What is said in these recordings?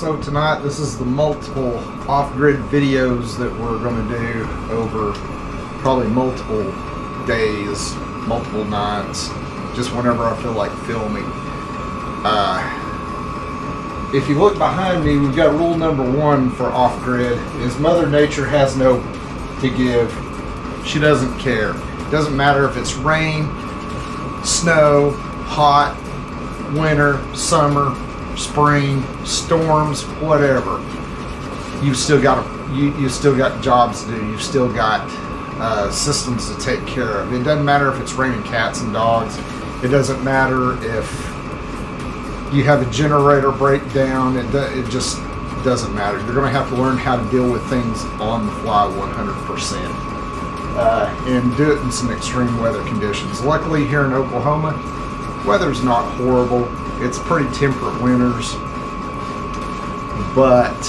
So tonight, this is the multiple off-grid videos that we're going to do over probably multiple days, multiple nights, just whenever I feel like filming. If you look behind me, we've got rule number 1 for off-grid is Mother Nature has no to give. She doesn't care. It doesn't matter if it's rain, snow, hot, winter, summer, spring, storms, whatever. You've still got jobs to do. You've still got systems to take care of. It doesn't matter if it's raining cats and dogs. It doesn't matter if you have a generator breakdown. It just doesn't matter. You're going to have to learn how to deal with things on the fly 100%. And do it in some extreme weather conditions. Luckily here in Oklahoma, weather's not horrible. It's pretty temperate winters, but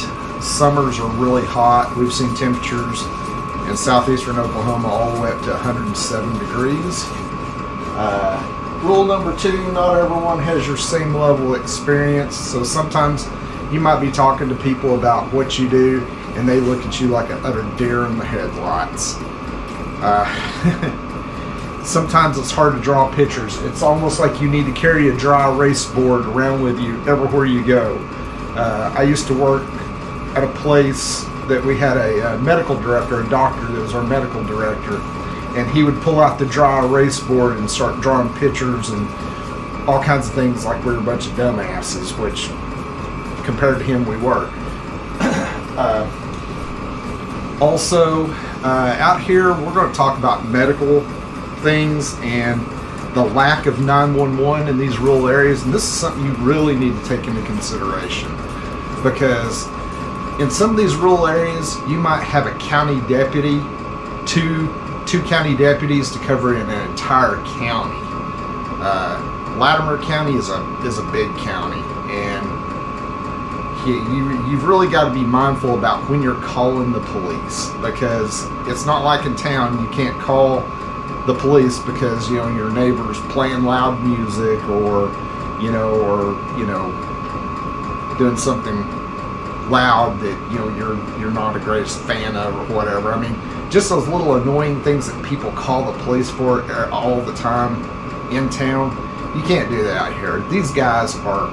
summers are really hot. We've seen temperatures in southeastern Oklahoma all the way up to 107 degrees. Rule number 2, not everyone has your same level of experience, so sometimes you might be talking to people about what you do and they look at you like an utter deer in the headlights. Sometimes it's hard to draw pictures. It's almost like you need to carry a dry erase board around with you everywhere you go. I used to work at a place that we had a medical director, a doctor that was our medical director, and he would pull out the dry erase board and start drawing pictures and all kinds of things like we were a bunch of dumbasses, which compared to him we were. Also, out here we're going to talk about medical things and the lack of 911 in these rural areas, and this is something you really need to take into consideration, because in some of these rural areas you might have a county deputy, two county deputies to cover an entire county. Latimer County is a big county, and you've really got to be mindful about when you're calling the police, because it's not like in town you can't call the police because your neighbor's playing loud music or doing something loud that you're not a greatest fan of or whatever. I mean, just those little annoying things that people call the police for all the time in town, you can't do that out here. These guys are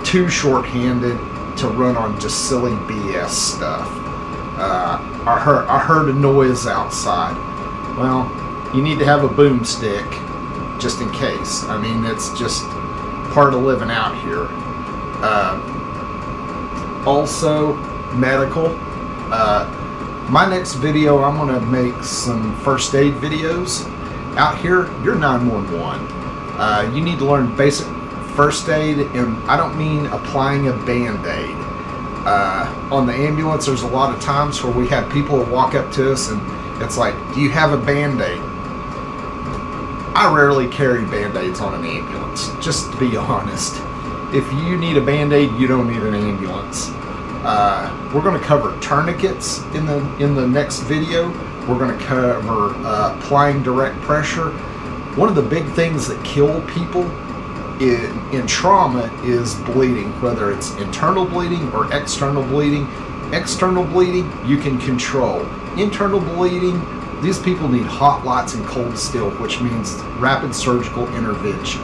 too short-handed to run on just silly BS stuff. I heard a noise outside. Well, you need to have a boomstick just in case. I mean, it's just part of living out here. Also, medical. My next video, I'm going to make some first aid videos. Out here, you're 911. You need to learn basic first aid, and I don't mean applying a Band-Aid. On the ambulance, there's a lot of times where we have people walk up to us and it's like, do you have a Band-Aid? I rarely carry Band-Aids on an ambulance, just to be honest. If you need a Band-Aid, you don't need an ambulance. We're going to cover tourniquets in the next video. We're going to cover applying direct pressure. One of the big things that kill people in trauma is bleeding, whether it's internal bleeding or external bleeding. External bleeding, you can control. Internal bleeding, these people need hot lights and cold steel, which means rapid surgical intervention.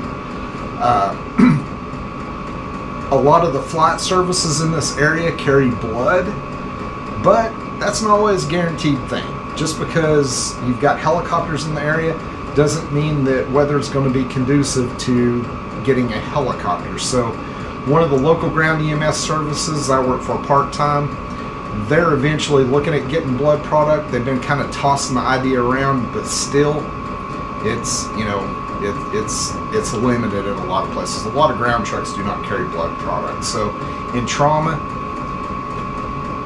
A lot of the flight services in this area carry blood, but that's not always a guaranteed thing. Just because you've got helicopters in the area doesn't mean that weather is going to be conducive to getting a helicopter. So one of the local ground EMS services I work for part-time, they're eventually looking at getting blood product. They've been kind of tossing the idea around, but still it's it's limited in a lot of places. A lot of ground trucks do not carry blood products. So in trauma,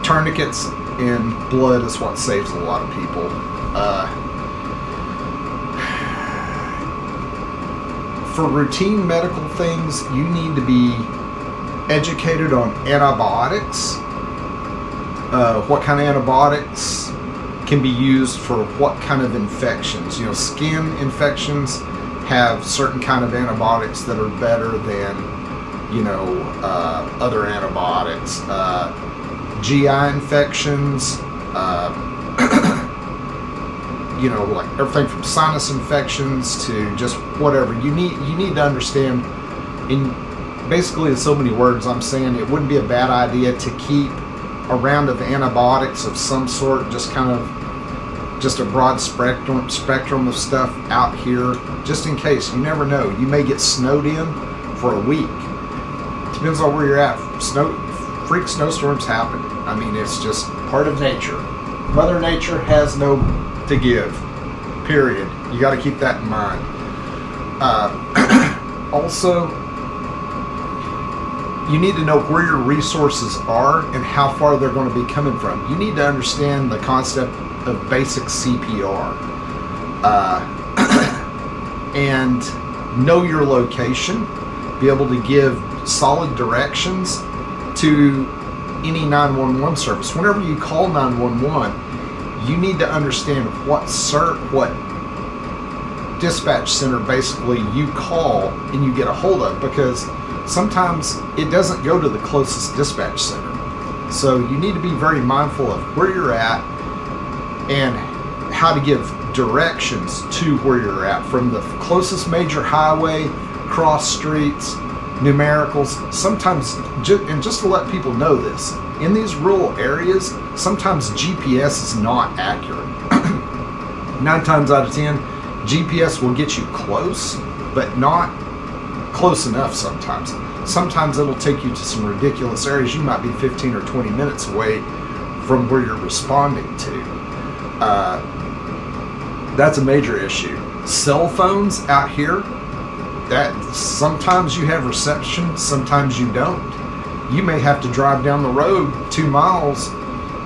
tourniquets and blood is what saves a lot of people. For routine medical things, you need to be educated on antibiotics. What kind of antibiotics can be used for what kind of infections. Skin infections have certain kind of antibiotics that are better than other antibiotics, GI infections, like everything from sinus infections to just whatever. You need to understand, basically in so many words, I'm saying it wouldn't be a bad idea to keep a round of antibiotics of some sort, just a broad spectrum of stuff out here, just in case. You never know. You may get snowed in for a week. Depends on where you're at. Freak snowstorms happen. I mean, it's just part of nature. Mother Nature has no to give, period. You got to keep that in mind. Also, you need to know where your resources are and how far they're going to be coming from. You need to understand the concept of basic CPR and know your location, be able to give solid directions to any 911 service. Whenever you call 911, you need to understand what dispatch center basically you call and you get a hold of, because sometimes it doesn't go to the closest dispatch center. So you need to be very mindful of where you're at and how to give directions to where you're at, from the closest major highway, cross streets, numericals. Sometimes, and just to let people know this, in these rural areas, sometimes GPS is not accurate. 9 times out of 10, GPS will get you close, but not close enough sometimes. Sometimes it'll take you to some ridiculous areas. You might be 15 or 20 minutes away from where you're responding to. That's a major issue. Cell phones out here, that sometimes you have reception, sometimes you don't. You may have to drive down the road 2 miles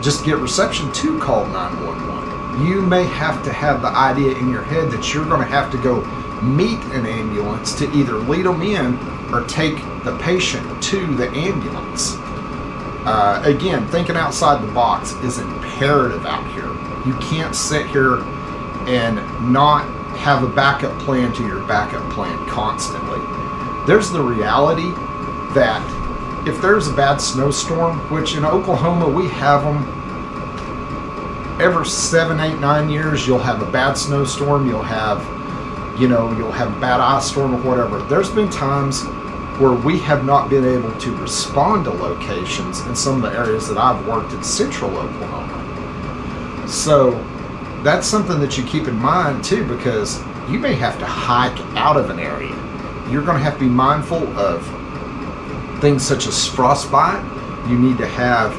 just to get reception to call 911. You may have to have the idea in your head that you're going to have to go meet an ambulance to either lead them in or take the patient to the ambulance. Again, thinking outside the box is imperative out here. You can't sit here and not have a backup plan to your backup plan constantly. There's the reality that if there's a bad snowstorm, which in Oklahoma we have them every 7, 8, 9 years, you'll have a bad snowstorm, you'll have a bad ice storm or whatever. There's been times where we have not been able to respond to locations in some of the areas that I've worked in central Oklahoma. So that's something that you keep in mind too, because you may have to hike out of an area. You're going to have to be mindful of things such as frostbite. You need to have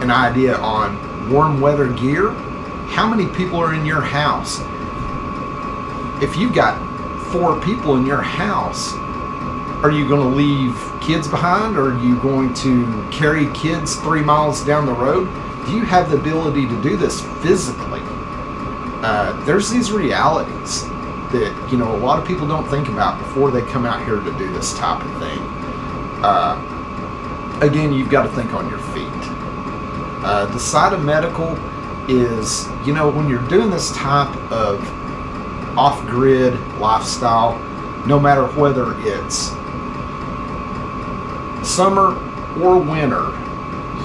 an idea on warm weather gear. How many people are in your house? If you've got 4 people in your house, are you going to leave kids behind, or are you going to carry kids 3 miles down the road? Do you have the ability to do this physically? There's these realities that a lot of people don't think about before they come out here to do this type of thing. Again, you've got to think on your feet. The side of medical is, when you're doing this type of off-grid lifestyle, no matter whether it's summer or winter,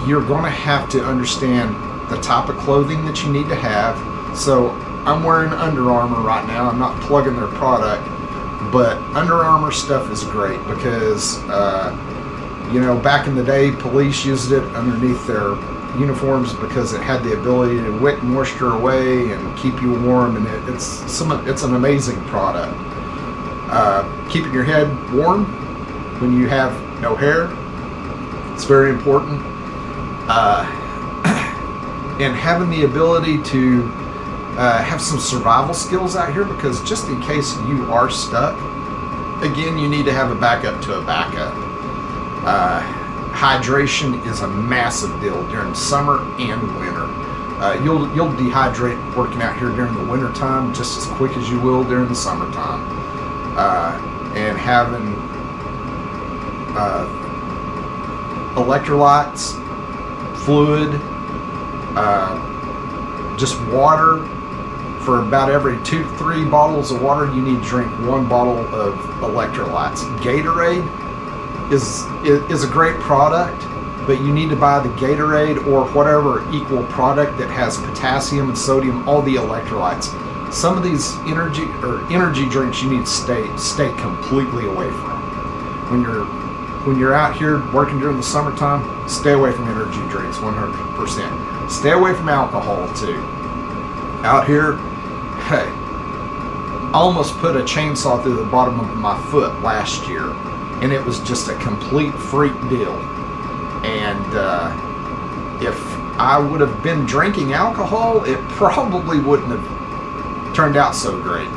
you're going to have to understand the type of clothing that you need to have. So I'm wearing Under Armour right now. I'm not plugging their product, but Under Armour stuff is great because, back in the day, police used it underneath their uniforms because it had the ability to wick moisture away and keep you warm, and it's an amazing product. Keeping your head warm when you have no hair, it's very important. And having the ability to have some survival skills out here, because just in case you are stuck, again, you need to have a backup to a backup. Hydration is a massive deal during summer and winter. You'll dehydrate working out here during the winter time just as quick as you will during the summertime. And having electrolytes, fluid, just water. For about every 2-3 bottles of water, you need to drink 1 bottle of electrolytes. Gatorade, is a great product, but you need to buy the Gatorade or whatever equal product that has potassium and sodium, all the electrolytes. Some of these energy drinks you need to stay completely away from. When you're out here working during the summertime, stay away from energy drinks 100%. Stay away from alcohol too. Out here, hey, I almost put a chainsaw through the bottom of my foot last year, and it was just a complete freak deal. And if I would have been drinking alcohol, it probably wouldn't have turned out so great.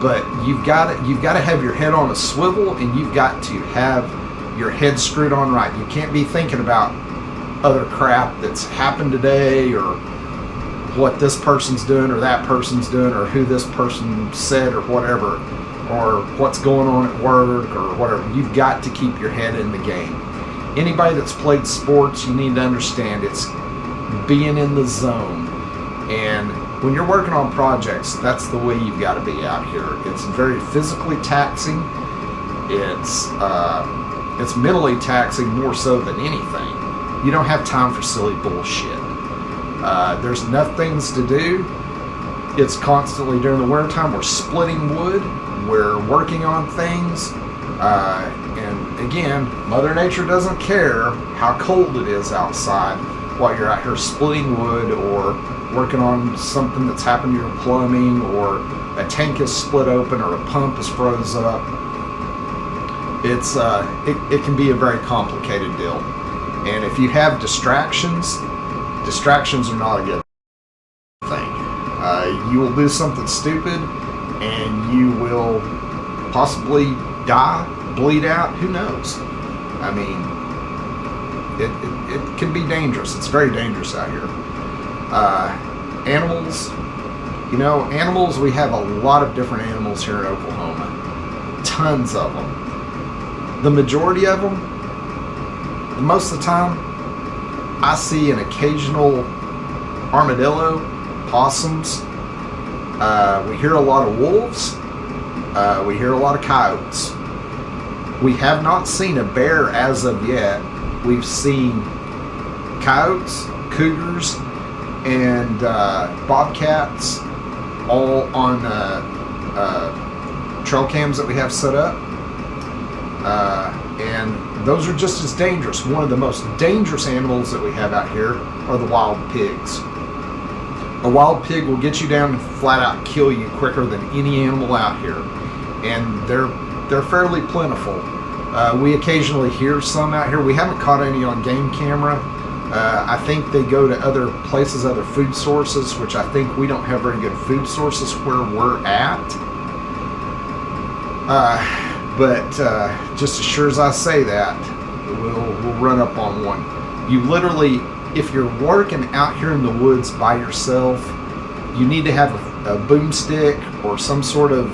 But you've got to have your head on a swivel, and you've got to have your head screwed on right. You can't be thinking about other crap that's happened today, or what this person's doing or that person's doing, or who this person said or whatever, or what's going on at work or whatever. You've got to keep your head in the game. Anybody that's played sports, you need to understand it's being in the zone. And when you're working on projects, that's the way you've got to be out here. It's very physically taxing. It's mentally taxing more so than anything. You don't have time for silly bullshit. There's enough things to do. It's constantly during the winter time. We're splitting wood. We're working on things. And again, Mother Nature doesn't care how cold it is outside while you're out here splitting wood or working on something that's happened to your plumbing, or a tank is split open, or a pump is froze up. It can be a very complicated deal. And if you have distractions are not a good thing. You will do something stupid, and you will possibly die, bleed out, who knows? I mean, it can be dangerous. It's very dangerous out here. Animals, we have a lot of different animals here in Oklahoma. Tons of them. The majority of them, most of the time, I see an occasional armadillo, possums. We hear a lot of wolves. We hear a lot of coyotes. We have not seen a bear as of yet. We've seen coyotes, cougars, and bobcats, all on trail cams that we have set up. And those are just as dangerous. One of the most dangerous animals that we have out here are the wild pigs. A wild pig will get you down and flat out kill you quicker than any animal out here. And they're fairly plentiful. We occasionally hear some out here. We haven't caught any on game camera. I think they go to other places, other food sources, which I think we don't have very good food sources where we're at. But just as sure as I say that, we'll run up on one. You literally, if you're working out here in the woods by yourself, you need to have a boomstick or some sort of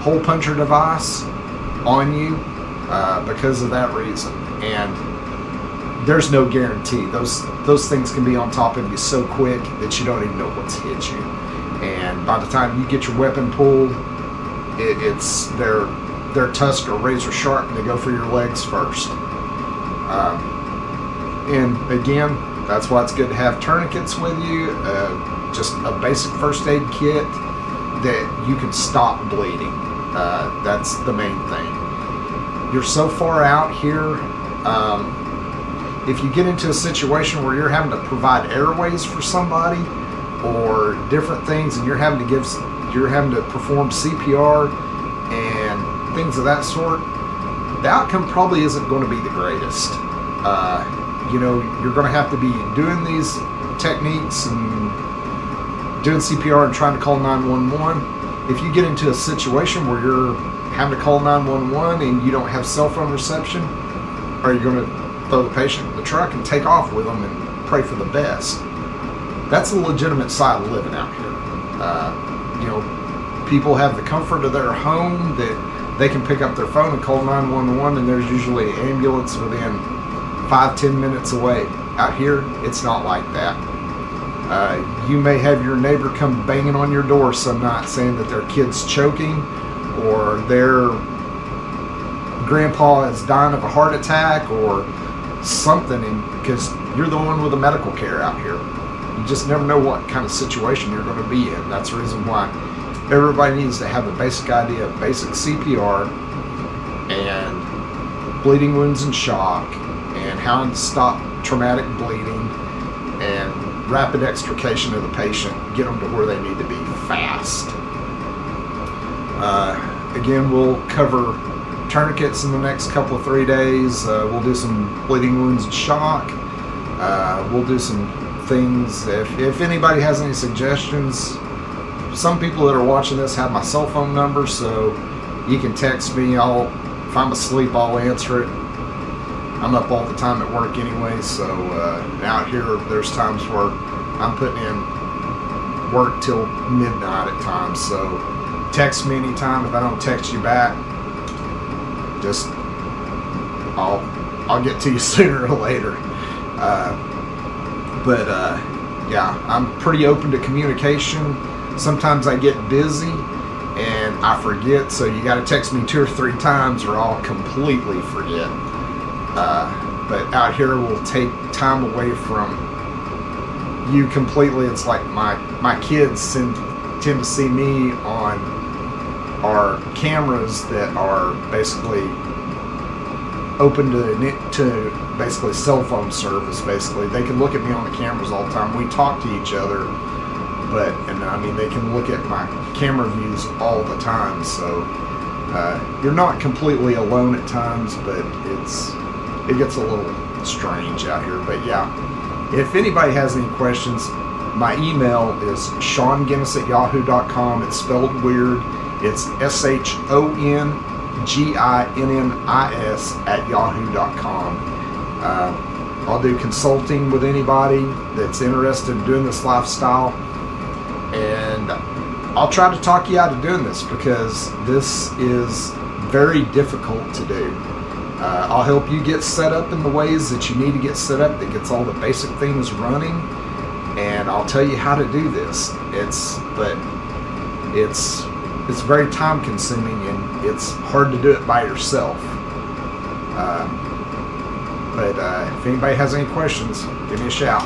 hole puncher device on you because of that reason. And there's no guarantee. Those things can be on top of you so quick that you don't even know what's hit you. And by the time you get your weapon pulled, it's their tusks are razor sharp, and they go for your legs first. And again, that's why it's good to have tourniquets with you, just a basic first aid kit that you can stop bleeding. That's the main thing. You're so far out here, if you get into a situation where you're having to provide airways for somebody or different things, and you're having to perform CPR and things of that sort, the outcome probably isn't going to be the greatest. You're going to have to be doing these techniques and doing CPR and trying to call 911. If you get into a situation where you're having to call 911 and you don't have cell phone reception, are you going to throw the patient in the truck and take off with them and pray for the best? That's a legitimate side of living out here. People have the comfort of their home that they can pick up their phone and call 911, and there's usually an ambulance within 5-10 minutes away. Out here, it's not like that. You may have your neighbor come banging on your door some night saying that their kid's choking or their grandpa is dying of a heart attack or something, because you're the one with the medical care out here. You just never know what kind of situation you're going to be in. That's the reason why everybody needs to have a basic idea of basic CPR and bleeding wounds and shock and how to stop traumatic bleeding and rapid extrication of the patient, get them to where they need to be fast. Again, we'll cover tourniquets in the next couple of 3 days. We'll do some bleeding wounds and shock. We'll do some things. If anybody has any suggestions, some people that are watching this have my cell phone number, so you can text me. If I'm asleep, I'll answer it. I'm up all the time at work anyway, so out here there's times where I'm putting in work till midnight at times, so text me anytime. If I don't text you back, just I'll get to you sooner or later. Yeah, I'm pretty open to communication. Sometimes I get busy and I forget, so you got to text me 2 or 3 times or I'll completely forget. But out here we'll take time away from you completely. It's like my kids tend to see me on our cameras that are basically open to basically cell phone service. Basically, they can look at me on the cameras all the time. We talk to each other, and I mean, they can look at my camera views all the time. So you're not completely alone at times, but it gets a little strange out here. But yeah, if anybody has any questions, my email is SeanGinnis@yahoo.com. It's spelled weird. It's SHONGINNIS@yahoo.com. I'll do consulting with anybody that's interested in doing this lifestyle, and I'll try to talk you out of doing this, because this is very difficult to do. I'll help you get set up in the ways that you need to get set up, that gets all the basic things running, and I'll tell you how to do this. It's very time consuming, and it's hard to do it by yourself. But if anybody has any questions, give me a shout.